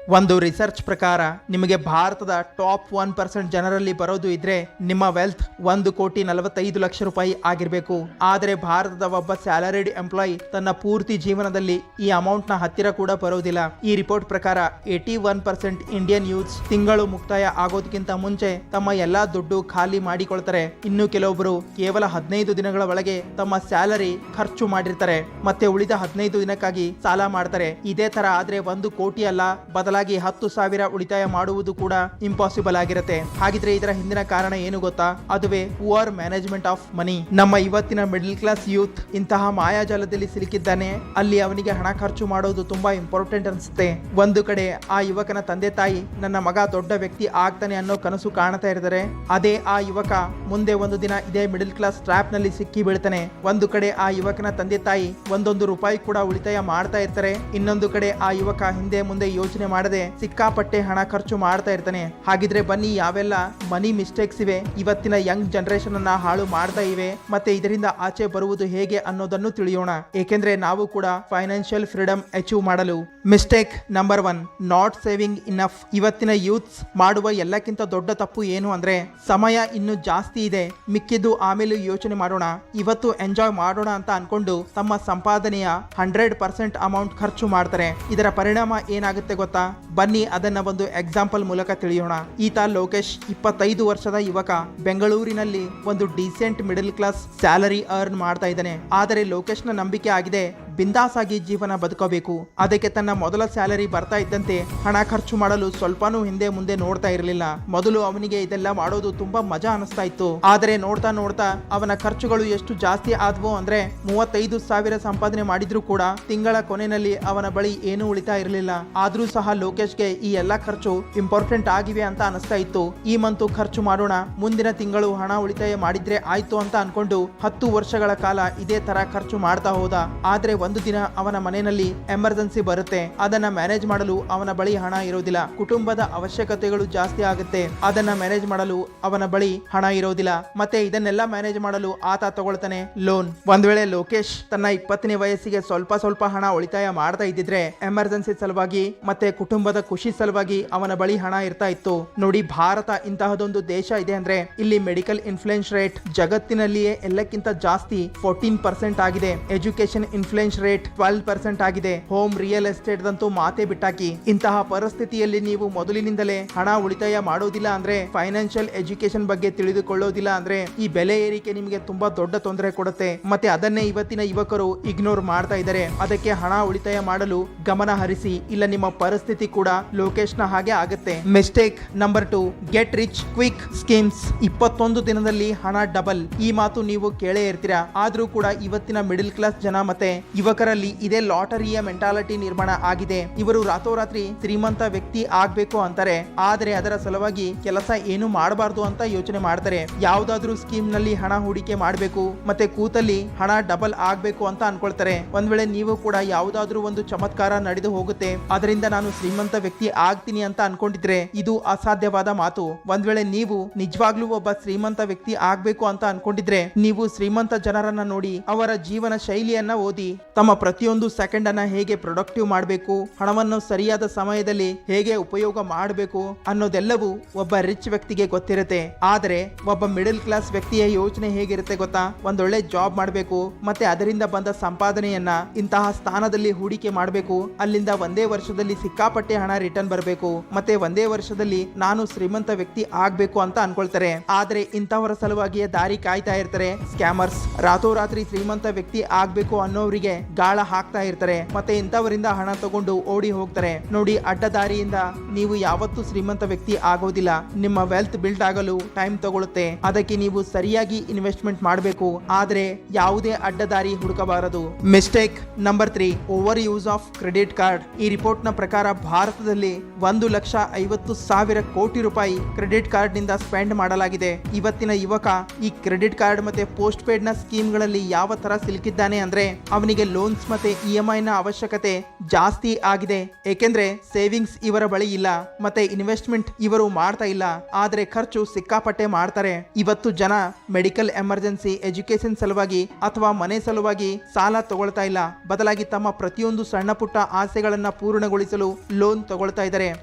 ಒಂದು ರಿಸರ್ಚ್ ಪ್ರಕಾರ ನಿಮಗೆ ಭಾರತದ ಟಾಪ್ 1% ಜನರಲ್ಲಿ ಬರೋದು ಇದ್ರೆ ನಿಮ್ಮ ವೆಲ್ತ್ 1,45,00,000 ಆಗಿರಬೇಕು. ಆದರೆ ಭಾರತದ ಒಬ್ಬ ಸ್ಯಾಲರಿಡ್ ಎಂಪ್ಲಾಯಿ ತನ್ನ ಪೂರ್ತಿ ಜೀವನದಲ್ಲಿ ಈ ಅಮೌಂಟ್ ನ ಹತ್ತಿರ ಕೂಡ ಬರೋದಿಲ್ಲ. ಈ ರಿಪೋರ್ಟ್ ಪ್ರಕಾರ 81% ಇಂಡಿಯನ್ ಯೂತ್ಸ್ ತಿಂಗಳು ಮುಕ್ತಾಯ ಆಗೋದಕ್ಕಿಂತ ಮುಂಚೆ ತಮ್ಮ ಎಲ್ಲಾ ದುಡ್ಡು ಖಾಲಿ ಮಾಡಿಕೊಳ್ತಾರೆ. ಇನ್ನು ಕೆಲವೊಬ್ಬರು ಕೇವಲ 15 ದಿನಗಳ ಒಳಗೆ ತಮ್ಮ ಸ್ಯಾಲರಿ ಖರ್ಚು ಮಾಡಿರ್ತಾರೆ, ಮತ್ತೆ ಉಳಿದ 15 ದಿನಕ್ಕಾಗಿ ಸಾಲ ಮಾಡ್ತಾರೆ. ಇದೇ ತರ ಆದ್ರೆ 1 ಕೋಟಿ ಅಲ್ಲ, ಬದಲಾಗಿ 10,000 ಉಳಿತಾಯ ಮಾಡುವುದು ಕೂಡ ಇಂಪಾಸಿಬಲ್ ಆಗಿರುತ್ತೆ. ಹಾಗಿದ್ರೆ ಇದರ ಹಿಂದಿನ ಕಾರಣ ಏನು ಗೊತ್ತಾ? ಅದುವೇ ಪುವರ್ ಮ್ಯಾನೇಜ್ಮೆಂಟ್ ಆಫ್ ಮನಿ. ನಮ್ಮ ಇವತ್ತಿನ ಮಿಡಲ್ ಕ್ಲಾಸ್ ಯೂತ್ ಇಂತಹ ಮಾಯಾಜಾಲದಲ್ಲಿ ಸಿಲುಕಿದ್ದಾನೆ. ಅಲ್ಲಿ ಅವನಿಗೆ ಹಣ ಖರ್ಚು ಮಾಡೋದು ತುಂಬಾ ಇಂಪಾರ್ಟೆಂಟ್ ಅನ್ಸುತ್ತೆ. ಒಂದು ಕಡೆ ಆ ಯುವಕನ ತಂದೆ ತಾಯಿ ನನ್ನ ಮಗ ದೊಡ್ಡ ವ್ಯಕ್ತಿ ಆಗ್ತಾನೆ ಅನ್ನೋ ಕನಸು ಕಾಣ್ತಾ ಇರ್ತಾರೆ. ಅದೇ ಆ ಯುವಕ ಮುಂದೆ ಒಂದು ದಿನ ಇದೇ ಮಿಡಲ್ ಕ್ಲಾಸ್ ಟ್ರ್ಯಾಪ್ ನಲ್ಲಿ ಸಿಕ್ಕಿ ಬೀಳ್ತಾನೆ. ಒಂದು ಕಡೆ ಆ ಯುವಕನ ತಂದೆ ತಾಯಿ ಒಂದೊಂದು ರೂಪಾಯಿ ಕೂಡ ಉಳಿತಾಯ ಮಾಡ್ತಾ ಇರ್ತಾರೆ. ಇನ್ನೊಂದು ಕಡೆ ಆ ಯುವಕ ಹಿಂದೆ ಮುಂದೆ ಯೋಚನೆ ಮಾಡದೆ ಸಿಕ್ಕಾಪಟ್ಟೆ ಹಣ ಖರ್ಚು ಮಾಡ್ತಾ ಇರ್ತಾನೆ. ಹಾಗಿದ್ರೆ ಬನ್ನಿ, ಯಾವೆಲ್ಲ ಮನಿ ಮಿಸ್ಟೇಕ್ಸ್ ಇವೆ ಇವತ್ತಿನ ಯಂಗ್ ಜನರೇಷನ್ ಅನ್ನ ಹಾಳು ಮಾಡ್ತಾ ಇವೆ, ಮತ್ತೆ ಇದರಿಂದ ಆಚೆ ಬರುವುದು ಹೇಗೆ ಅನ್ನೋದನ್ನು ತಿಳಿಯೋಣ. ಏಕೆಂದ್ರೆ ನಾವು ಕೂಡ ಫೈನಾನ್ಷಿಯಲ್ ಫ್ರೀಡಮ್ ಅಚೀವ್ ಮಾಡಲು. Mistake number 1, not saving enough. ಇವತ್ತಿನ ಯೂತ್ಸ್ ಮಾಡುವ ಎಲ್ಲಕ್ಕಿಂತ ದೊಡ್ಡ ತಪ್ಪು ಏನು ಅಂದ್ರೆ, ಸಮಯ ಇನ್ನು ಜಾಸ್ತಿ ಇದೆ, ಮಿಕ್ಕಿದ್ದು ಆಮೇಲೆ ಯೋಚನೆ ಮಾಡೋಣ, ಇವತ್ತು ಎಂಜಾಯ್ ಮಾಡೋಣ ಅಂತ ಅನ್ಕೊಂಡು ತಮ್ಮ ಸಂಪಾದನೆಯ 100% ಅಮೌಂಟ್ ಖರ್ಚು ಮಾಡ್ತಾರೆ. ಇದರ ಪರಿಣಾಮ ಏನಾಗುತ್ತೆ ಗೊತ್ತಾ? ಬನ್ನಿ ಅದನ್ನ ಒಂದು ಎಕ್ಸಾಂಪಲ್ ಮೂಲಕ ತಿಳಿಯೋಣ. ಈತ ಲೋಕೇಶ್, 25 ವರ್ಷದ ಯುವಕ, ಬೆಂಗಳೂರಿನಲ್ಲಿ ಒಂದು decent middle class salary earn ಮಾಡ್ತಾ ಇದ್ದಾನೆ. ಆದರೆ ಲೋಕೇಶ್ ನ ನಂಬಿಕೆ ಆಗಿದೆ ಬಿಂದಾಸ್ ಆಗಿ ಜೀವನ ಬದುಕಬೇಕು. ಅದಕ್ಕೆ ತನ್ನ ಮೊದಲ ಸ್ಯಾಲರಿ ಬರ್ತಾ ಇದ್ದಂತೆ ಹಣ ಖರ್ಚು ಮಾಡಲು ಸ್ವಲ್ಪನೂ ಹಿಂದೆ ಮುಂದೆ ನೋಡ್ತಾ ಇರಲಿಲ್ಲ. ಮೊದಲು ಅವನಿಗೆ ಇದೆಲ್ಲ ಮಾಡೋದು ತುಂಬಾ ಮಜಾ ಅನಿಸ್ತಾ ಇತ್ತು. ಆದರೆ ನೋಡ್ತಾ ನೋಡ್ತಾ ಅವನ ಖರ್ಚುಗಳು ಎಷ್ಟು ಜಾಸ್ತಿ ಆದ್ವು ಅಂದ್ರೆ 35,000 ಸಂಪಾದನೆ ಮಾಡಿದ್ರು ಕೂಡ ತಿಂಗಳ ಕೊನೆಯಲ್ಲಿ ಅವನ ಬಳಿ ಏನೂ ಉಳಿತಾ ಇರಲಿಲ್ಲ. ಆದ್ರೂ ಸಹ ಲೋಕೇಶ್ಗೆ ಈ ಎಲ್ಲಾ ಖರ್ಚು ಇಂಪಾರ್ಟೆಂಟ್ ಆಗಿವೆ ಅಂತ ಅನಿಸ್ತಾ ಇತ್ತು. ಈ ಮಂತು ಖರ್ಚು ಮಾಡೋಣ, ಮುಂದಿನ ತಿಂಗಳು ಹಣ ಉಳಿತಾಯ ಮಾಡಿದ್ರೆ ಆಯ್ತು ಅಂತ ಅನ್ಕೊಂಡು 10 ವರ್ಷಗಳ ಕಾಲ ಇದೇ ತರ ಖರ್ಚು ಮಾಡ್ತಾ ಹೋದ. ಆದ್ರೆ ಒಂದು ದಿನ ಅವನ ಮನೆಯಲ್ಲಿ ಎಮರ್ಜೆನ್ಸಿ ಬರುತ್ತೆ. ಅದನ್ನ ಮ್ಯಾನೇಜ್ ಮಾಡಲು ಅವನ ಬಳಿ ಹಣ ಇರೋದಿಲ್ಲ. ಕುಟುಂಬದ ಅವಶ್ಯಕತೆಗಳು ಜಾಸ್ತಿ ಆಗುತ್ತೆ, ಅದನ್ನ ಮ್ಯಾನೇಜ್ ಮಾಡಲು ಅವನ ಬಳಿ ಹಣ ಇರೋದಿಲ್ಲ. ಮತ್ತೆ ಇದನ್ನೆಲ್ಲ ಮ್ಯಾನೇಜ್ ಮಾಡಲು ಆತ ತಗೊಳ್ತಾನೆ ಲೋನ್. ಒಂದ್ ವೇಳೆ ಲೋಕೇಶ್ ತನ್ನ 20ನೇ ವಯಸ್ಸಿಗೆ ಸ್ವಲ್ಪ ಹಣ ಉಳಿತಾಯ ಮಾಡ್ತಾ ಇದ್ದಿದ್ರೆ ಎಮರ್ಜೆನ್ಸಿ ಸಲುವಾಗಿ ಮತ್ತೆ ಕುಟುಂಬದ ಖುಷಿ ಸಲುವಾಗಿ ಅವನ ಬಳಿ ಹಣ ಇರ್ತಾ ಇತ್ತು. ನೋಡಿ, ಭಾರತ ಇಂತಹದೊಂದು ದೇಶ ಇದೆ ಅಂದ್ರೆ ಇಲ್ಲಿ ಮೆಡಿಕಲ್ ಇನ್ಫ್ಲೂಯೆನ್ಸ್ ರೇಟ್ ಜಗತ್ತಿನಲ್ಲಿಯೇ ಎಲ್ಲಕ್ಕಿಂತ ಜಾಸ್ತಿ 14% ಆಗಿದೆ. ಎಜುಕೇಶನ್ ಇನ್ಫ್ಲೂಯೆನ್ಸ್ ರೇಟ್ 12% ಆಗಿದೆ. ಹೋಮ್ ರಿಯಲ್ ಎಸ್ಟೇಟ್ ದಂತೂ ಮಾತೆ ಬಿಟ್ಟಾಕಿ. ಇಂತಹ ಪರಿಸ್ಥಿತಿಯಲ್ಲಿ ನೀವು ಮೊದಲಿನಿಂದಲೇ ಹಣ ಉಳಿತಾಯ ಮಾಡೋದಿಲ್ಲ ಅಂದ್ರೆ, ಫೈನಾನ್ಷಿಯಲ್ ಎಜುಕೇಶನ್ ಬಗ್ಗೆ ತಿಳಿದುಕೊಳ್ಳೋದಿಲ್ಲ ಅಂದ್ರೆ ಈ ಬೆಲೆ ಏರಿಕೆ ನಿಮಗೆ ತುಂಬಾ ದೊಡ್ಡ ತೊಂದರೆ ಕೊಡುತ್ತೆ. ಮತ್ತೆ ಅದನ್ನೇ ಇವತ್ತಿನ ಯುವಕರು ಇಗ್ನೋರ್ ಮಾಡ್ತಾ ಇದ್ದಾರೆ. ಅದಕ್ಕೆ ಹಣ ಉಳಿತಾಯ ಮಾಡಲು ಗಮನ ಹರಿಸಿ, ಇಲ್ಲ ನಿಮ್ಮ ಪರಿಸ್ಥಿತಿ ಕೂಡ ಲೋಕೇಶ್ ನ ಹಾಗೆ ಆಗುತ್ತೆ. Mistake number 2, get rich quick schemes. 21 ದಿನದಲ್ಲಿ ಹಣ ಡಬಲ್. ಈ ಮಾತು ನೀವು ಕೇಳೇ ಇರ್ತೀರಾ. ಆದ್ರೂ ಕೂಡ ಇವತ್ತಿನ ಮಿಡಲ್ ಕ್ಲಾಸ್ ಜನ ಮತ್ತೆ ಯುವಕರಲ್ಲಿ ಇದೇ ಲಾಟರಿಯ ಮೆಂಟಾಲಿಟಿ ನಿರ್ಮಾಣ ಆಗಿದೆ. ಇವರು ರಾತೋರಾತ್ರಿ ಶ್ರೀಮಂತ ವ್ಯಕ್ತಿ ಆಗ್ಬೇಕು ಅಂತಾರೆ, ಆದ್ರೆ ಅದರ ಸಲುವಾಗಿ ಕೆಲಸ ಏನು ಮಾಡಬಾರ್ದು ಅಂತ ಯೋಚನೆ ಮಾಡ್ತಾರೆ. ಯಾವ್ದಾದ್ರೂ ಸ್ಕೀಮ್ ನಲ್ಲಿ ಹಣ ಹೂಡಿಕೆ ಮಾಡಬೇಕು ಮತ್ತೆ ಕೂತಲ್ಲಿ ಹಣ ಡಬಲ್ ಆಗ್ಬೇಕು ಅಂತ ಅನ್ಕೊಳ್ತಾರೆ. ಒಂದ್ ವೇಳೆ ನೀವು ಕೂಡ ಯಾವ್ದಾದ್ರೂ ಒಂದು ಚಮತ್ಕಾರ ನಡೆದು ಹೋಗುತ್ತೆ, ಅದರಿಂದ ನಾನು ಶ್ರೀಮಂತ ವ್ಯಕ್ತಿ ಆಗ್ತೀನಿ ಅಂತ ಅನ್ಕೊಂಡಿದ್ರೆ ಇದು ಅಸಾಧ್ಯವಾದ ಮಾತು. ಒಂದ್ ವೇಳೆ ನೀವು ನಿಜವಾಗ್ಲೂ ಒಬ್ಬ ಶ್ರೀಮಂತ ವ್ಯಕ್ತಿ ಆಗ್ಬೇಕು ಅಂತ ಅನ್ಕೊಂಡಿದ್ರೆ ನೀವು ಶ್ರೀಮಂತ ಜನರನ್ನ ನೋಡಿ ಅವರ ಜೀವನ ಶೈಲಿಯನ್ನ ಓದಿ, ತಮ್ಮ ಪ್ರತಿಯೊಂದು ಸೆಕೆಂಡ್ ಅನ್ನ ಹೇಗೆ ಪ್ರೊಡಕ್ಟಿವ್ ಮಾಡಬೇಕು, ಹಣವನ್ನು ಸರಿಯಾದ ಸಮಯದಲ್ಲಿ ಹೇಗೆ ಉಪಯೋಗ ಮಾಡಬೇಕು ಅನ್ನೋದೆಲ್ಲವೂ ಒಬ್ಬ ರಿಚ್ ವ್ಯಕ್ತಿಗೆ ಗೊತ್ತಿರುತ್ತೆ. ಆದ್ರೆ ಒಬ್ಬ ಮಿಡಲ್ ಕ್ಲಾಸ್ ವ್ಯಕ್ತಿಯ ಯೋಚನೆ ಹೇಗಿರುತ್ತೆ ಗೊತ್ತಾ? ಒಂದೊಳ್ಳೆ ಜಾಬ್ ಮಾಡಬೇಕು, ಮತ್ತೆ ಅದರಿಂದ ಬಂದ ಸಂಪಾದನೆಯನ್ನ ಇಂತಹ ಸ್ಥಾನದಲ್ಲಿ ಹೂಡಿಕೆ ಮಾಡಬೇಕು, ಅಲ್ಲಿಂದ ಒಂದೇ ವರ್ಷದಲ್ಲಿ ಸಿಕ್ಕಾಪಟ್ಟೆ ಹಣ ರಿಟರ್ನ್ ಬರಬೇಕು, ಮತ್ತೆ ಒಂದೇ ವರ್ಷದಲ್ಲಿ ನಾನು ಶ್ರೀಮಂತ ವ್ಯಕ್ತಿ ಆಗ್ಬೇಕು ಅಂತ ಅನ್ಕೊಳ್ತಾರೆ. ಆದ್ರೆ ಇಂತಹವರ ಸಲುವಾಗಿಯೇ ದಾರಿ ಕಾಯ್ತಾ ಇರ್ತಾರೆ ಸ್ಕ್ಯಾಮರ್ಸ್. ರಾತೋರಾತ್ರಿ ಶ್ರೀಮಂತ ವ್ಯಕ್ತಿ ಆಗ್ಬೇಕು ಅನ್ನೋರಿಗೆ ಗಾಳ ಹಾಕ್ತಾ ಇರ್ತಾರೆ, ಮತ್ತೆ ಇಂಥವರಿಂದ ಹಣ ತಗೊಂಡು ಓಡಿ ಹೋಗ್ತಾರೆ. ನೋಡಿ, ಅಡ್ಡದಾರಿಯಿಂದ ನೀವು ಯಾವತ್ತೂ ಶ್ರೀಮಂತ ವ್ಯಕ್ತಿ ಆಗೋದಿಲ್ಲ. ನಿಮ್ಮ ವೆಲ್ತ್ ಬಿಲ್ಡ್ ಆಗಲು ಟೈಮ್ ತಗೊಳುತ್ತೆ. ಅದಕ್ಕೆ ನೀವು ಸರಿಯಾಗಿ ಇನ್ವೆಸ್ಟ್ಮೆಂಟ್ ಮಾಡಬೇಕು, ಆದ್ರೆ ಯಾವುದೇ ಅಡ್ಡದಾರಿ ಹುಡುಕಬಾರದು. Mistake number 3, over use of credit card. ಈ ರಿಪೋರ್ಟ್ ನ ಪ್ರಕಾರ ಭಾರತದಲ್ಲಿ 1,50,000 ಕೋಟಿ ರೂಪಾಯಿ ಕ್ರೆಡಿಟ್ ಕಾರ್ಡ್ ನಿಂದ ಸ್ಪೆಂಡ್ ಮಾಡಲಾಗಿದೆ. ಇವತ್ತಿನ ಯುವಕ ಈ ಕ್ರೆಡಿಟ್ ಕಾರ್ಡ್ ಮತ್ತೆ ಪೋಸ್ಟ್ ಪೇಡ್ ನ ಸ್ಕೀಮ್ ಗಳಲ್ಲಿ ಯಾವ ತರ ಸಿಲುಕಿದ್ದಾನೆ ಅಂದ್ರೆ ಅವನಿಗೆ ಲೋನ್ಸ್ ಮತ್ತೆ EMI ನ ಅವಶ್ಯಕತೆ ಜಾಸ್ತಿ ಆಗಿದೆ. ಏಕೆಂದ್ರೆ ಸೇವಿಂಗ್ಸ್ ಇವರ ಬಳಿ ಇಲ್ಲ ಮತ್ತೆ ಇನ್ವೆಸ್ಟ್ಮೆಂಟ್ ಇವರು ಮಾಡ್ತಾ ಇಲ್ಲ. ಆದ್ರೆ ಖರ್ಚು ಸಿಕ್ಕಾಪಟ್ಟೆ ಮಾಡ್ತಾರೆ. ಇವತ್ತು ಜನ ಮೆಡಿಕಲ್ ಎಮರ್ಜೆನ್ಸಿ, ಎಜುಕೇಶನ್ ಸಲುವಾಗಿ ಅಥವಾ ಮನೆ ಸಲುವಾಗಿ ಸಾಲ ತಗೊಳ್ತಾ ಇಲ್ಲ. ಬದಲಾಗಿ ತಮ್ಮ ಪ್ರತಿಯೊಂದು ಸಣ್ಣ ಪುಟ್ಟ ಆಸೆಗಳನ್ನ ಪೂರ್ಣಗೊಳಿಸಲು ಲೋನ್ ತಗೊಳ್ತಾ ಇದ್ದಾರೆ.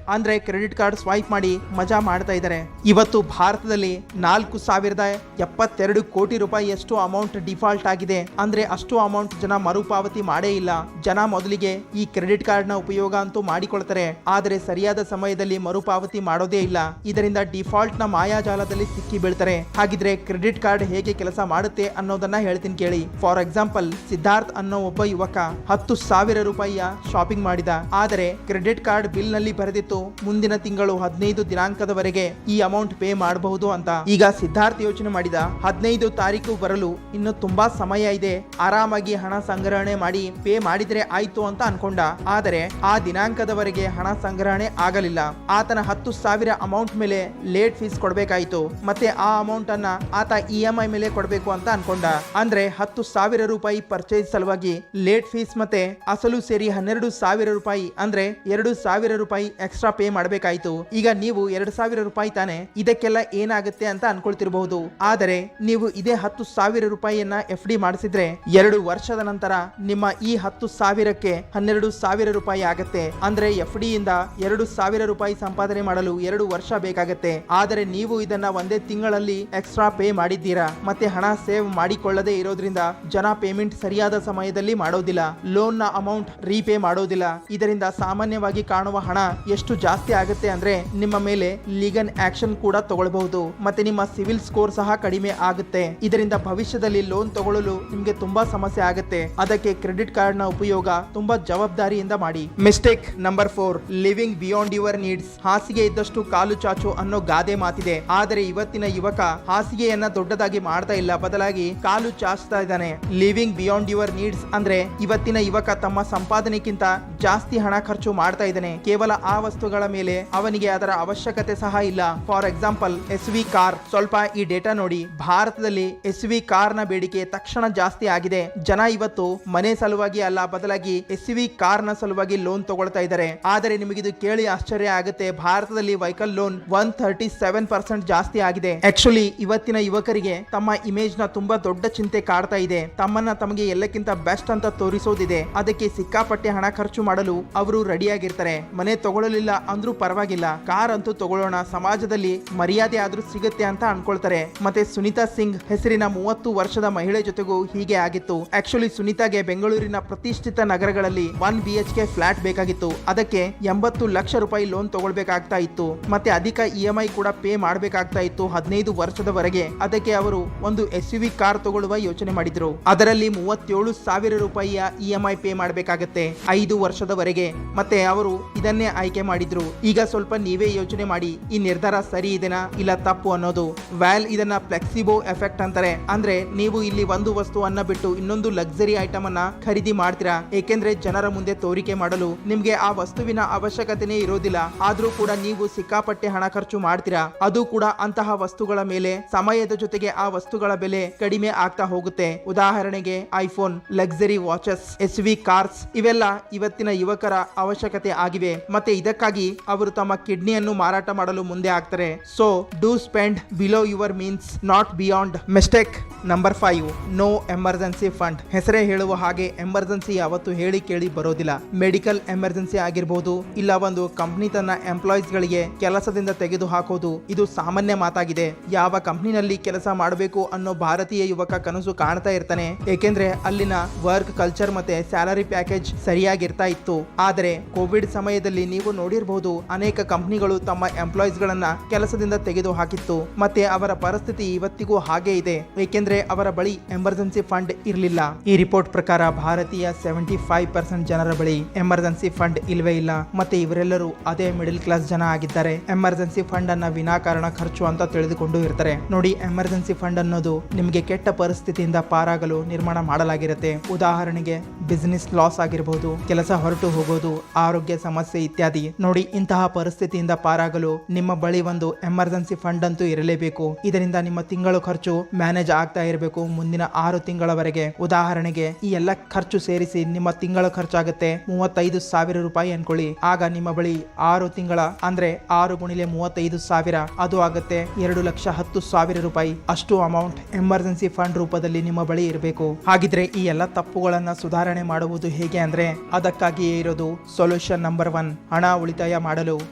ಅಂದ್ರೆ ಕ್ರೆಡಿಟ್ ಕಾರ್ಡ್ ಸ್ವೈಪ್ ಮಾಡಿ ಮಜಾ ಮಾಡ್ತಾ ಇದ್ದಾರೆ. ಇವತ್ತು ಭಾರತದಲ್ಲಿ 4,072 ಕೋಟಿ ರೂಪಾಯಿಯಷ್ಟು ಅಮೌಂಟ್ ಡಿಫಾಲ್ಟ್ ಆಗಿದೆ. ಅಂದ್ರೆ ಅಷ್ಟು ಅಮೌಂಟ್ ಜನ ಮರುಪಾವತಿ ಮಾಡೇ ಇಲ್ಲ. ಜನ ಮೊದಲಿಗೆ ಈ ಕ್ರೆಡಿಟ್ ಕಾರ್ಡ್ ನ ಉಪಯೋಗ ಅಂತೂ ಮಾಡಿಕೊಳ್ತಾರೆ, ಆದರೆ ಸರಿಯಾದ ಸಮಯದಲ್ಲಿ ಮರುಪಾವತಿ ಮಾಡೋದೇ ಇಲ್ಲ. ಇದರಿಂದ ಡಿಫಾಲ್ಟ್ ನ ಮಾಯಾಜಾಲದಲ್ಲಿ ಸಿಕ್ಕಿ ಬೀಳ್ತಾರೆ. ಹಾಗಿದ್ರೆ ಕ್ರೆಡಿಟ್ ಕಾರ್ಡ್ ಹೇಗೆ ಕೆಲಸ ಮಾಡುತ್ತೆ ಅನ್ನೋದನ್ನ ಹೇಳ್ತೀನಿ ಕೇಳಿ. ಫಾರ್ ಎಕ್ಸಾಂಪಲ್, ಸಿದ್ಧಾರ್ಥ್ ಅನ್ನೋ ಒಬ್ಬ ಯುವಕ 10,000 ರೂಪಾಯಿಯ ಶಾಪಿಂಗ್ ಮಾಡಿದ. ಆದರೆ ಕ್ರೆಡಿಟ್ ಕಾರ್ಡ್ ಬಿಲ್ ನಲ್ಲಿ ಬರೆದಿತ್ತು ಮುಂದಿನ ತಿಂಗಳು 15 ದಿನಾಂಕದವರೆಗೆ ಈ ಅಮೌಂಟ್ ಪೇ ಮಾಡಬಹುದು ಅಂತ. ಈಗ ಸಿದ್ಧಾರ್ಥ್ ಯೋಚನೆ ಮಾಡಿದ, 15 ತಾರೀಕು ಬರಲು ಇನ್ನು ತುಂಬಾ ಸಮಯ ಇದೆ, ಆರಾಮಾಗಿ ಹಣ ಸಂಗ್ರಹಣೆ ಮಾಡಿ ಪೇ ಮಾಡಿದ್ರೆ ಆಯ್ತು ಅಂತ ಅನ್ಕೊಂಡ. ಆದರೆ ಆ ದಿನಾಂಕದವರೆಗೆ ಹಣ ಸಂಗ್ರಹಣೆ ಆಗಲಿಲ್ಲ. ಆತನ 10,000 ಅಮೌಂಟ್ ಮೇಲೆ ಲೇಟ್ ಫೀಸ್ ಕೊಡ್ಬೇಕಾಯ್ತು. ಮತ್ತೆ ಆ ಅಮೌಂಟ್ ಅನ್ನ ಆತ EMI ಮೇಲೆ ಕೊಡ್ಬೇಕು ಅಂತ ಅನ್ಕೊಂಡ. ಅಂದ್ರೆ 10,000 ರೂಪಾಯಿ ಪರ್ಚೇಸ್ ಸಲುವಾಗಿ ಲೇಟ್ ಫೀಸ್ ಮತ್ತೆ ಅಸಲು ಸೇರಿ 12,000 ರೂಪಾಯಿ, ಅಂದ್ರೆ 2,000 ರೂಪಾಯಿ ಎಕ್ಸ್ಟ್ರಾ ಪೇ ಮಾಡಬೇಕಾಯ್ತು. ಈಗ ನೀವು 2,000 ರೂಪಾಯಿ ತಾನೆ, ಇದಕ್ಕೆಲ್ಲ ಏನಾಗುತ್ತೆ ಅಂತ ಅನ್ಕೊಳ್ತಿರಬಹುದು. ಆದರೆ ನೀವು ಇದೇ 10,000 ರೂಪಾಯಿಯನ್ನ FD ಮಾಡಿಸಿದ್ರೆ 2 ವರ್ಷದ ನಂತರ ನಿಮ್ಮ ಈ 10,000ಕ್ಕೆ 12,000 ರೂಪಾಯಿ ಆಗತ್ತೆ. ಅಂದ್ರೆ FD ಇಂದ 2,000 ರೂಪಾಯಿ ಸಂಪಾದನೆ ಮಾಡಲು 2 ವರ್ಷ ಬೇಕಾಗತ್ತೆ. ಆದರೆ ನೀವು ಇದನ್ನ ಒಂದೇ ತಿಂಗಳಲ್ಲಿ ಎಕ್ಸ್ಟ್ರಾ ಪೇ ಮಾಡಿದ್ದೀರಾ. ಮತ್ತೆ ಹಣ ಸೇವ್ ಮಾಡಿಕೊಳ್ಳದೆ ಇರೋದ್ರಿಂದ ಜನ ಪೇಮೆಂಟ್ ಸರಿಯಾದ ಸಮಯದಲ್ಲಿ ಮಾಡೋದಿಲ್ಲ, ಲೋನ್ ನ ಅಮೌಂಟ್ ರೀಪೇ ಮಾಡೋದಿಲ್ಲ. ಇದರಿಂದ ಸಾಮಾನ್ಯವಾಗಿ ಕಾಣುವ ಹಣ ಎಷ್ಟು ಜಾಸ್ತಿ ಆಗುತ್ತೆ ಅಂದ್ರೆ ನಿಮ್ಮ ಮೇಲೆ ಲೀಗಲ್ ಆಕ್ಷನ್ ಕೂಡ ತಗೊಳ್ಬಹುದು. ಮತ್ತೆ ನಿಮ್ಮ ಸಿವಿಲ್ ಸ್ಕೋರ್ ಸಹ ಕಡಿಮೆ ಆಗುತ್ತೆ. ಇದರಿಂದ ಭವಿಷ್ಯದಲ್ಲಿ ಲೋನ್ ತಗೊಳ್ಳಲು ನಿಮ್ಗೆ ತುಂಬಾ ಸಮಸ್ಯೆ ಆಗುತ್ತೆ. ಅದಕ್ಕೆ ಕ್ರೆಡಿಟ್ ಕಾರ್ಡ್ ನ ಉಪಯೋಗ ತುಂಬಾ ಜವಾಬ್ದಾರಿಯಿಂದ ಮಾಡಿ. Mistake number 4, living beyond your needs. ಹಾಸಿಗೆ ಇದ್ದಷ್ಟು ಕಾಲು ಚಾಚು ಅನ್ನೋ ಗಾದೆ ಮಾತಿದೆ. ಆದರೆ ಇವತ್ತಿನ ಯುವಕ ಹಾಸಿಗೆಯನ್ನ ದೊಡ್ಡದಾಗಿ ಮಾಡ್ತಾ ಇಲ್ಲ, ಬದಲಾಗಿ ಕಾಲು ಚಾಚ್ತಾ ಇದ್ದಾನೆ. ಲಿವಿಂಗ್ ಬಿಯಾಂಡ್ ಯುವರ್ ನೀಡ್ಸ್ ಅಂದ್ರೆ ಇವತ್ತಿನ ಯುವಕ ತಮ್ಮ ಸಂಪಾದನೆಗಿಂತ ಜಾಸ್ತಿ ಹಣ ಖರ್ಚು ಮಾಡ್ತಾ ಇದ್ದಾನೆ. ಕೇವಲ ಆ ವಸ್ತುಗಳ ಮೇಲೆ ಅವನಿಗೆ ಅದರ ಅವಶ್ಯಕತೆ ಸಹ ಇಲ್ಲ. For example, SV car. ಸ್ವಲ್ಪ ಈ ಡೇಟಾ ನೋಡಿ. ಭಾರತದಲ್ಲಿ SV ಕಾರ್ ನ ಬೇಡಿಕೆ ತಕ್ಷಣ ಜಾಸ್ತಿ ಆಗಿದೆ. ಜನ ಇವತ್ತು ಮನೆ ಸಲುವಾಗಿ ಅಲ್ಲ, ಬದಲಾಗಿ SV ಕಾರ್ ನ ಸಲುವಾಗಿ ಲೋನ್ ತಗೊಳ್ತಾ ಇದ್ದಾರೆ. ಆದರೆ ನಿಮಗಿದು ಕೇಳಿ ಆಶ್ಚರ್ಯ ಆಗುತ್ತೆ, ಭಾರತದಲ್ಲಿ ವೆಹಿಕಲ್ ಲೋನ್ 137% ಜಾಸ್ತಿ ಆಗಿದೆ. ಆಕ್ಚುಲಿ ಇವತ್ತಿನ ಯುವಕರಿಗೆ ತಮ್ಮ ಇಮೇಜ್ ನ ತುಂಬಾ ದೊಡ್ಡ ಚಿಂತೆ ಕಾಡ್ತಾ ಇದೆ. ತಮ್ಮನ್ನ ತಮಗೆ ಎಲ್ಲಕ್ಕಿಂತ ಬೆಸ್ಟ್ ಅಂತ ತೋರಿಸೋದಿದೆ. ಅದಕ್ಕೆ ಸಿಕ್ಕಾಪಟ್ಟೆ ಹಣ ಖರ್ಚು ಮಾಡಲು ಅವರು ರೆಡಿಯಾಗಿರ್ತಾರೆ. ಮನೆ ತಗೊಳ್ಳಲಿಲ್ಲ ಅಂದ್ರೂ ಪರವಾಗಿಲ್ಲ, ಕಾರ್ ಅಂತೂ ತಗೊಳ್ಳೋಣ, ಸಮಾಜದಲ್ಲಿ ಮರ್ಯಾದೆ ಆದ್ರೂ ಸಿಗುತ್ತೆ ಅಂತ ಅನ್ಕೊಳ್ತಾರೆ. ಮತ್ತೆ ಸುನಿತಾ ಸಿಂಗ್ ಹೆಸರಿನ 30 ವರ್ಷದ ಮಹಿಳೆ ಜೊತೆಗೂ ಹೀಗೆ ಆಗಿತ್ತು. ಆಕ್ಚುಲಿ ಸುನಿತಾಗೆ ಬೆಂಗಳೂರಿನ ಪ್ರತಿಷ್ಠಿತ ನಗರಗಳಲ್ಲಿ 1 BHK ಫ್ಲಾಟ್ ಬೇಕಾಗಿತ್ತು. ಅದಕ್ಕೆ 80 ಲಕ್ಷ ರೂಪಾಯಿ ಲೋನ್ ತಗೊಳ್ಬೇಕಾಗ್ತಾ ಇತ್ತು. ಮತ್ತೆ ಅಧಿಕ EMI ಕೂಡ ಪೇ ಮಾಡಬೇಕಾಗ್ತಾ ಇತ್ತು 15 ವರ್ಷದವರೆಗೆ. ಅದಕ್ಕೆ ಅವರು ಒಂದು SUV ಕಾರ್ ತಗೊಳ್ಳುವ ಯೋಚನೆ ಮಾಡಿದ್ರು. ಅದರಲ್ಲಿ 37,000 ರೂಪಾಯಿಯ EMI ಪೇ ಮಾಡಬೇಕಾಗತ್ತೆ 5 ವರ್ಷದವರೆಗೆ. ಮತ್ತೆ ಅವರು ಇದನ್ನೇ ಆಯ್ಕೆ ಮಾಡಿದ್ರು. ಈಗ ಸ್ವಲ್ಪ ನೀವೇ ಯೋಚನೆ ಮಾಡಿ, ಈ ನಿರ್ಧಾರ ಸರಿ ಇದೆನಾ ಇಲ್ಲ ತಪ್ಪು ಅನ್ನೋದು. ವ್ಯಾಲ್ ಇದನ್ನ ಫ್ಲೆಕ್ಸಿಬೋ ಎಫೆಕ್ಟ್ ಅಂತಾರೆ. ಅಂದ್ರೆ ನೀವು ಇಲ್ಲಿ ಒಂದು ವಸ್ತುವನ್ನ ಬಿಟ್ಟು ಇನ್ನೊಂದು ಲಕ್ಸರಿ ಐಟಮ್ ಅನ್ನ ಖರೀದಿ ಮಾಡ್ತೀರಾ, ಏಕೆಂದ್ರೆ ಜನರ ಮುಂದೆ ತೋರಿಕೆ ಮಾಡಲು ನಿಮ್ಗೆ ಆ ವಸ್ತುವಿನ ಅವಶ್ಯಕತೆನೇ ಇರೋದಿಲ್ಲ. ಆದ್ರೂ ಕೂಡ ನೀವು ಸಿಕ್ಕಾಪಟ್ಟೆ ಹಣ ಖರ್ಚು ಮಾಡ್ತೀರಾ. ಅದು ಕೂಡ ಅಂತಹ ವಸ್ತುಗಳ ಮೇಲೆ. ಸಮಯದ ಜೊತೆಗೆ ಆ ವಸ್ತುಗಳ ಬೆಲೆ ಕಡಿಮೆ ಆಗ್ತಾ ಹೋಗುತ್ತೆ. ಉದಾಹರಣೆಗೆ iPhone, luxury watches, SV cars ಇವೆಲ್ಲ ಇವತ್ತಿನ ಯುವಕರ ಅವಶ್ಯಕತೆ ಆಗಿವೆ. ಮತ್ತೆ ಇದಕ್ಕಾಗಿ ಅವರು ತಮ್ಮ ಕಿಡ್ನಿಯನ್ನು ಮಾರಾಟ ಮಾಡಲು ಮುಂದೆ ಆಗ್ತಾರೆ. So do spend below your means, not beyond. Mistake number 5, no emergency fund. ಹೆಸರೇ ಹೇಳುವ ಹಾಗೆ ಎಮರ್ಜೆನ್ಸಿ ಯಾವತ್ತು ಹೇಳಿ ಕೇಳಿ ಬರೋದಿಲ್ಲ. ಮೆಡಿಕಲ್ ಎಮರ್ಜೆನ್ಸಿ ಆಗಿರಬಹುದು, ಇಲ್ಲ ಒಂದು ಕಂಪ್ನಿ ತನ್ನ ಎಂಪ್ಲಾಯೀಸ್ ಗಳಿಗೆ ಕೆಲಸದಿಂದ ತೆಗೆದು ಹಾಕೋದು, ಇದು ಸಾಮಾನ್ಯ ಮಾತಾಗಿದೆ. ಯಾವ ಕಂಪ್ನಿನಲ್ಲಿ ಕೆಲಸ ಮಾಡಬೇಕು ಅನ್ನೋ ಭಾರತೀಯ ಯುವಕ ಕನಸು ಕಾಣ್ತಾ ಇರ್ತಾನೆ, ಏಕೆಂದ್ರೆ ಅಲ್ಲಿನ ವರ್ಕ್ ಕಲ್ಚರ್ ಮತ್ತೆ ಸ್ಯಾಲರಿ ಪ್ಯಾಕೇಜ್ ಸರಿಯಾಗಿರ್ತಾ ಇತ್ತು. ಆದರೆ ಕೋವಿಡ್ ಸಮಯದಲ್ಲಿ ನೀವು ನೋಡಿರಬಹುದು, ಅನೇಕ ಕಂಪ್ನಿಗಳು ತಮ್ಮ ಎಂಪ್ಲಾಯೀಸ್ ಗಳನ್ನ ಕೆಲಸದಿಂದ ತೆಗೆದು ಹಾಕಿತ್ತು. ಮತ್ತೆ ಅವರ ಪರಿಸ್ಥಿತಿ ಇವತ್ತಿಗೂ ಹಾಗೆ ಇದೆ, ಏಕೆಂದ್ರೆ ಅವರ ಬಳಿ ಎಮರ್ಜೆನ್ಸಿ ಫಂಡ್ ಇರಲಿಲ್ಲ. ಈ ರಿಪೋರ್ಟ್ ಪ್ರಕಾರ ಭಾರತೀಯ 75% ಜನರ ಬಳಿ ಎಮರ್ಜೆನ್ಸಿ ಫಂಡ್ ಇಲ್ವೇ ಇಲ್ಲ. ಮತ್ತೆ ಇವರೆಲ್ಲರೂ ಅದೇ ಮಿಡಲ್ ಕ್ಲಾಸ್ ಜನ ಆಗಿದ್ದಾರೆ. ಎಮರ್ಜೆನ್ಸಿ ಫಂಡ್ ಅನ್ನ ವಿನಾಕಾರಣ ಖರ್ಚು ಅಂತ ತಿಳಿದುಕೊಂಡು ಇರ್ತಾರೆ. ನೋಡಿ, ಎಮರ್ಜೆನ್ಸಿ ಫಂಡ್ ಅನ್ನೋದು ನಿಮಗೆ ಕೆಟ್ಟ ಪರಿಸ್ಥಿತಿಯಿಂದ ಪಾರಾಗಲು ನಿರ್ಮಾಣ ಮಾಡಲಾಗಿರುತ್ತೆ. ಉದಾಹರಣೆಗೆ ಬಿಸಿನೆಸ್ ಲಾಸ್ ಆಗಿರಬಹುದು, ಕೆಲಸ ಹೊರಟು ಹೋಗೋದು, ಆರೋಗ್ಯ ಸಮಸ್ಯೆ ಇತ್ಯಾದಿ. ನೋಡಿ, ಇಂತಹ ಪರಿಸ್ಥಿತಿಯಿಂದ ಪಾರಾಗಲು ನಿಮ್ಮ ಬಳಿ ಒಂದು ಎಮರ್ಜೆನ್ಸಿ ಫಂಡ್ ಅಂತೂ ಇರಲೇಬೇಕು. ಇದರಿಂದ ನಿಮ್ಮ ತಿಂಗಳು ಖರ್ಚು ಮ್ಯಾನೇಜ್ ಆಗ್ತಾ ಇರಬೇಕು ಮುಂದಿನ 6 ತಿಂಗಳವರೆಗೆ. ಉದಾಹರಣೆಗೆ ಈ ಎಲ್ಲ ಖರ್ಚು ಸೇರಿಸಿ ನಿಮ್ಮ ತಿಂಗಳ ಖರ್ಚಾಗುತ್ತೆ 35,000 ರೂಪಾಯಿ ಅನ್ಕೊಳ್ಳಿ. ಆಗ ನಿಮ್ಮ ಬಳಿ 6 ತಿಂಗಳ ಅಂದ್ರೆ 6 ಗುಣಿಲೆ 35,000 ಅದು ಆಗುತ್ತೆ 2,10,000 ರೂಪಾಯಿ. ಅಷ್ಟು ಅಮೌಂಟ್ ಎಮರ್ಜೆನ್ಸಿ ಫಂಡ್ ರೂಪದಲ್ಲಿ ನಿಮ್ಮ ಬಳಿ ಇರಬೇಕು. ಹಾಗಿದ್ರೆ ಈ ಎಲ್ಲ ತಪ್ಪುಗಳನ್ನ ಸುಧಾರಣೆ ಮಾಡುವುದು ಹೇಗೆ ಅಂದ್ರೆ ಅದಕ್ಕಾಗಿಯೇ ಇರೋದು ಸೊಲ್ಯೂಷನ್ ನಂಬರ್ 1. ಹಣ ಉಳಿತಾಯ ಮಾಡಲು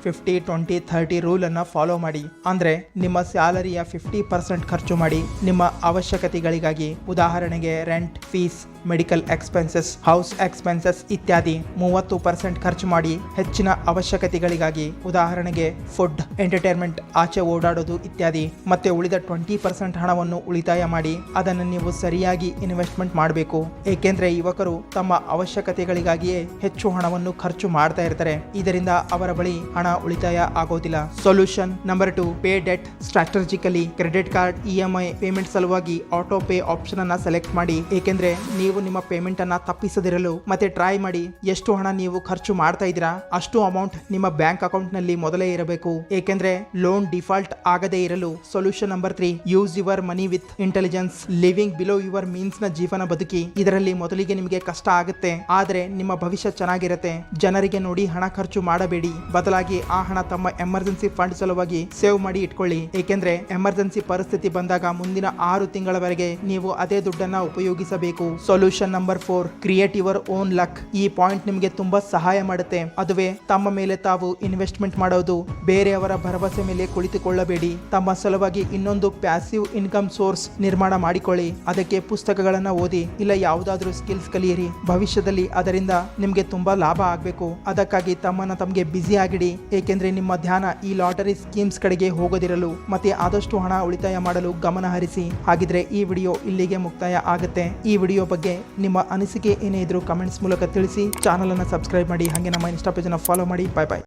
50-20-30 ರೂಲ್ ಅನ್ನ ಫಾಲೋ ಮಾಡಿ. ಅಂದ್ರೆ ನಿಮ್ಮ ಸ್ಯಾಲರಿಯ 50% ಖರ್ಚು ಮಾಡಿ ನಿಮ್ಮ ಅವಶ್ಯಕತೆಗಳಿಗಾಗಿ. ಉದಾಹರಣೆಗೆ rent, fees, medical expenses, house expenses ಇತ್ಯಾದಿ. 30% ಖರ್ಚು ಮಾಡಿ ಹೆಚ್ಚಿನ ಅವಶ್ಯಕತೆಗಳಿಗಾಗಿ. ಉದಾಹರಣೆಗೆ ಫುಡ್, ಎಂಟರ್ಟೈನ್ಮೆಂಟ್, ಆಚೆ ಓಡಾಡೋದು ಇತ್ಯಾದಿ. ಮತ್ತೆ ಉಳಿದ 20% ಹಣವನ್ನು ಉಳಿತಾಯ ಮಾಡಿ ಅದನ್ನು ನೀವು ಸರಿಯಾಗಿ ಇನ್ವೆಸ್ಟ್ಮೆಂಟ್ ಮಾಡಬೇಕು. ಏಕೆಂದ್ರೆ ಯುವಕರು ತಮ್ಮ ಅವಶ್ಯಕತೆಗಳಿಗಾಗಿಯೇ ಹೆಚ್ಚು ಹಣವನ್ನು ಖರ್ಚು ಮಾಡ್ತಾ ಇರ್ತಾರೆ. ಇದರಿಂದ ಅವರ ಬಳಿ ಹಣ ಉಳಿತಾಯ ಆಗೋದಿಲ್ಲ. Solution number 2, pay debt strategically. Credit card, EMI payment ಸಲುವಾಗಿ ಆಟೋ ಪೇ ಆಪ್ಷನ್ ಅನ್ನ ಸೆಲೆಕ್ಟ್ ಮಾಡಿ. ಏಕೆಂದ್ರೆ ನೀವು ನಿಮ್ಮ ಪೇಮೆಂಟ್ ಅನ್ನ ತಪ್ಪಿಸದಿರಲು ಮತ್ತೆ ಟ್ರೈ ಮಾಡಿ. ಎಷ್ಟು ಹಣ ನೀವು ಖರ್ಚು ಮಾಡ್ತಾ ಇದ್ದೀರಾ ಅಷ್ಟು ಅಮೌಂಟ್ ನಿಮ್ಮ ಬ್ಯಾಂಕ್ ಅಕೌಂಟ್ ನಲ್ಲಿ ಮೊದಲೇ ಇರಬೇಕು. ಏಕೆಂದ್ರೆ ಲೋನ್ ಡಿಫಾಲ್ಟ್ ಆಗದೇ ಇರಲು. Solution number 3, use your money with intelligence. Living below your means ನ ಜೀವನ ಬದುಕಿ. ಇದರಲ್ಲಿ ಮೊದಲಿಗೆ ನಿಮಗೆ ಕಷ್ಟ ಆಗುತ್ತೆ, ಆದ್ರೆ ನಿಮ್ಮ ಭವಿಷ್ಯ ಚೆನ್ನಾಗಿರುತ್ತೆ. ಜನರಿಗೆ ನೋಡಿ ಹಣ ಖರ್ಚು ಮಾಡಬೇಡಿ, ಬದಲಾಗಿ ಆ ಹಣ ತಮ್ಮ ಎಮರ್ಜೆನ್ಸಿ ಫಂಡ್ ಸಲುವಾಗಿ ಸೇವ್ ಮಾಡಿ ಇಟ್ಕೊಳ್ಳಿ. ಏಕೆಂದ್ರೆ ಎಮರ್ಜೆನ್ಸಿ ಪರಿಸ್ಥಿತಿ ಬಂದಾಗ ಮುಂದಿನ 6 ತಿಂಗಳವರೆಗೆ ನೀವು ಅದೇ ದುಡ್ಡನ್ನ ಉಪಯೋಗಿಸಬೇಕು. Solution number 4, create your own luck. ಈ ಪಾಯಿಂಟ್ ನಿಮಗೆ ತುಂಬಾ ಸಹಾಯ ಮಾಡುತ್ತೆ. ಅದುವೇ ತಮ್ಮ ಮೇಲೆ ತಾವು ಇನ್ವೆಸ್ಟ್ಮೆಂಟ್ ಮಾಡೋದು. ಬೇರೆಯವರ ಭರವಸೆ ಮೇಲೆ ಕುಳಿತುಕೊಳ್ಳಬೇಡಿ. ತಮ್ಮ ಸಲುವಾಗಿ ಇನ್ನೊಂದು ಪ್ಯಾಸಿವ್ ಇನ್ಕಮ್ ಸೋರ್ಸ್ ನಿರ್ಮಾಣ ಮಾಡಿಕೊಳ್ಳಿ. ಅದಕ್ಕೆ ಪುಸ್ತಕಗಳನ್ನ ಓದಿ, ಇಲ್ಲ ಯಾವುದಾದ್ರೂ ಸ್ಕಿಲ್ಸ್ ಕಲಿಯಿರಿ. ಭವಿಷ್ಯದಲ್ಲಿ ಅದರಿಂದ ನಿಮ್ಗೆ ತುಂಬಾ ಲಾಭ ಆಗ್ಬೇಕು. ಅದಕ್ಕಾಗಿ ತಮ್ಮನ್ನ ತಮಗೆ ಬ್ಯುಸಿ ಆಗಿಡಿ. ಏಕೆಂದ್ರೆ ನಿಮ್ಮ ಧ್ಯಾನ ಈ ಲಾಟರಿ ಸ್ಕೀಮ್ಸ್ ಕಡೆಗೆ ಹೋಗದಿರಲು ಮತ್ತೆ ಆದಷ್ಟು ಹಣ ಉಳಿತಾಯ ಮಾಡಲು ಗಮನ ಹರಿಸಿ. ಹಾಗಿದ್ರೆ ಈ ವಿಡಿಯೋ ಇಲ್ಲಿಗೆ ಮುಕ್ತಾಯ ಆಗುತ್ತೆ. ಈ ವಿಡಿಯೋ ಬಗ್ಗೆ ನಿಮ್ಮ ಅನಿಸಿಕೆ ಏನೇ ಇದ್ರೂ ಕಮೆಂಟ್ಸ್ ಮೂಲಕ ತಿಳಿಸಿ. ಚಾನಲ್ ಅನ್ನು ಸಬ್ಸ್ಕ್ರೈಬ್ ಮಾಡಿ, ಹಾಗೆ ನಮ್ಮ ಇನ್ಸ್ಟಾ ಪೇಜ್ ಅನ್ನು ಫಾಲೋ ಮಾಡಿ. ಬಾಯ್ ಬಾಯ್.